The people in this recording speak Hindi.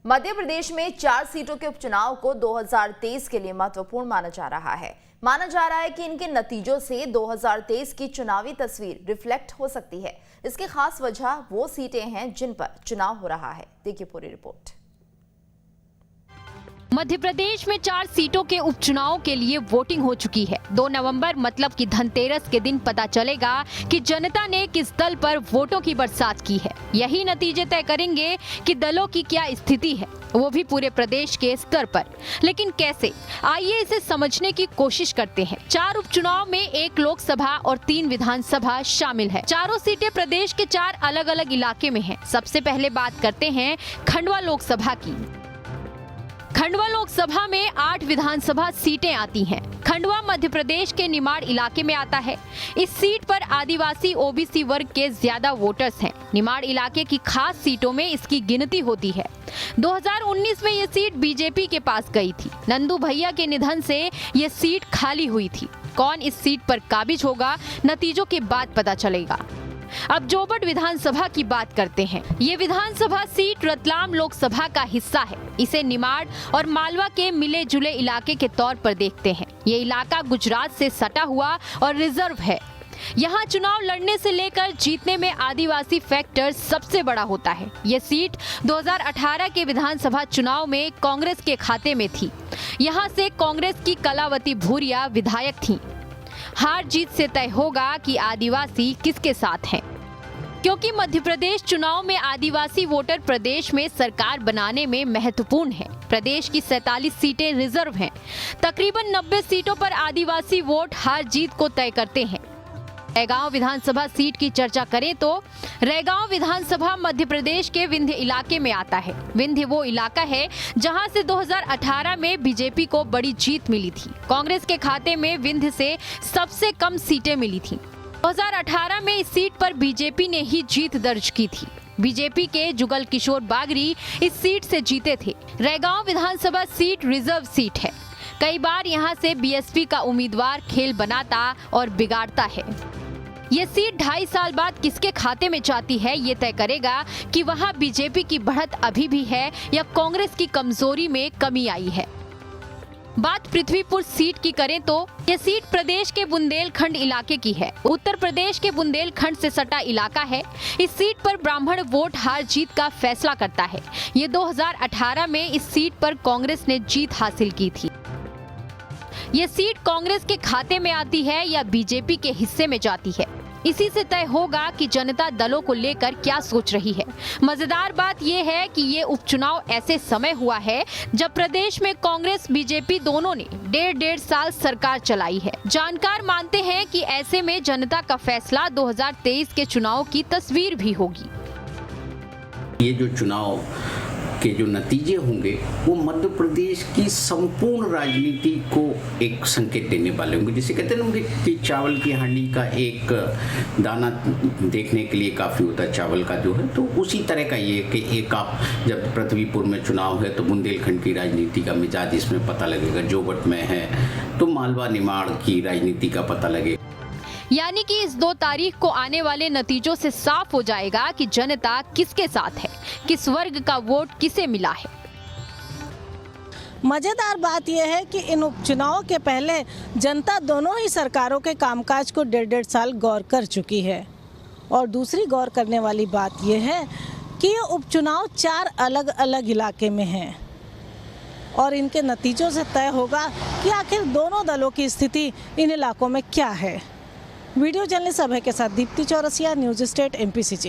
मध्य प्रदेश में 4 सीटों के उपचुनाव को 2023 के लिए महत्वपूर्ण माना जा रहा है। माना जा रहा है कि इनके नतीजों से 2023 की चुनावी तस्वीर रिफ्लेक्ट हो सकती है। इसकी खास वजह वो सीटें हैं जिन पर चुनाव हो रहा है। देखिए पूरी रिपोर्ट। मध्य प्रदेश में 4 सीटों के उपचुनाव के लिए वोटिंग हो चुकी है। 2 नवंबर मतलब कि धनतेरस के दिन पता चलेगा कि जनता ने किस दल पर वोटों की बरसात की है। यही नतीजे तय करेंगे कि दलों की क्या स्थिति है, वो भी पूरे प्रदेश के स्तर पर। लेकिन कैसे, आइए इसे समझने की कोशिश करते हैं। 4 उपचुनाव में 1 लोकसभा और 3 विधानसभा शामिल है। चारों सीटें प्रदेश के 4 अलग अलग इलाके में हैं। सबसे पहले बात करते हैं खंडवा लोकसभा की। खंडवा लोकसभा में 8 विधानसभा सीटें आती हैं। खंडवा मध्य प्रदेश के निमाड़ इलाके में आता है। इस सीट पर आदिवासी ओबीसी वर्ग के ज्यादा वोटर्स हैं। निमाड़ इलाके की खास सीटों में इसकी गिनती होती है। 2019 में ये सीट बीजेपी के पास गई थी। नंदू भैया के निधन से ये सीट खाली हुई थी। कौन इस सीट पर काबिज होगा, नतीजों के बाद पता चलेगा। अब जोबट विधानसभा की बात करते हैं। ये विधानसभा सीट रतलाम लोकसभा का हिस्सा है। इसे निमाड़ और मालवा के मिले जुले इलाके के तौर पर देखते हैं। ये इलाका गुजरात से सटा हुआ और रिजर्व है। यहाँ चुनाव लड़ने से लेकर जीतने में आदिवासी फैक्टर सबसे बड़ा होता है। ये सीट 2018 के विधानसभा चुनाव में कांग्रेस के खाते में थी। यहाँ से कांग्रेस की कलावती भूरिया विधायक थी। हार जीत से तय होगा कि आदिवासी किसके साथ हैं। क्योंकि मध्य प्रदेश चुनाव में आदिवासी वोटर प्रदेश में सरकार बनाने में महत्वपूर्ण है। प्रदेश की 47 सीटें रिजर्व हैं। तकरीबन 90 सीटों पर आदिवासी वोट हार जीत को तय करते हैं। रैगांव विधानसभा सीट की चर्चा करें तो रैगांव विधानसभा मध्य प्रदेश के विंध्य इलाके में आता है। विंध्य वो इलाका है जहां से 2018 में बीजेपी को बड़ी जीत मिली थी। कांग्रेस के खाते में विंध्य से सबसे कम सीटें मिली थी। 2018 में इस सीट पर बीजेपी ने ही जीत दर्ज की थी। बीजेपी के जुगल किशोर बागरी इस सीट से जीते थे। रैगांव विधानसभा सीट रिजर्व सीट है। कई बार यहां से बीएसपी का उम्मीदवार खेल बनाता और बिगाड़ता है। ये सीट 2.5 साल बाद किसके खाते में जाती है, ये तय करेगा कि वहां बीजेपी की बढ़त अभी भी है या कांग्रेस की कमजोरी में कमी आई है। बात पृथ्वीपुर सीट की करें तो ये सीट प्रदेश के बुंदेलखंड इलाके की है। उत्तर प्रदेश के बुंदेलखंड से सटा इलाका है। इस सीट पर ब्राह्मण वोट हार जीत का फैसला करता है। ये 2018 में इस सीट पर कांग्रेस ने जीत हासिल की थी। ये सीट कांग्रेस के खाते में आती है या बीजेपी के हिस्से में जाती है। इसी से तय होगा कि जनता दलों को लेकर क्या सोच रही है। मजेदार बात यह है कि ये उपचुनाव ऐसे समय हुआ है जब प्रदेश में कांग्रेस बीजेपी दोनों ने 1.5 साल सरकार चलाई है। जानकार मानते हैं कि ऐसे में जनता का फैसला 2023 के चुनाव की तस्वीर भी होगी। ये जो चुनाव के जो नतीजे होंगे वो मध्य प्रदेश की संपूर्ण राजनीति को एक संकेत देने वाले होंगे। जिसे कहते हैं कि चावल की हांडी का एक दाना देखने के लिए काफ़ी होता है चावल का जो है, तो उसी तरह का ये कि एक आप जब पृथ्वीपुर में चुनाव है तो बुंदेलखंड की राजनीति का मिजाज इसमें पता लगेगा। जोबट में है तो मालवा निमाड़ की राजनीति का पता लगेगा। यानी कि इस 2 तारीख को आने वाले नतीजों से साफ हो जाएगा कि जनता किसके साथ है, किस वर्ग का वोट किसे मिला है। मजेदार बात यह है कि इन उपचुनावों के पहले जनता दोनों ही सरकारों के कामकाज को 1.5 साल गौर कर चुकी है। और दूसरी गौर करने वाली बात यह है कि ये उपचुनाव 4 अलग अलग इलाके में हैं और इनके नतीजों से तय होगा कि आखिर दोनों दलों की स्थिति इन इलाकों में क्या है। वीडियो जर्नलिस्ट अभय के साथ Deepti Chaurasia, news state MPCG।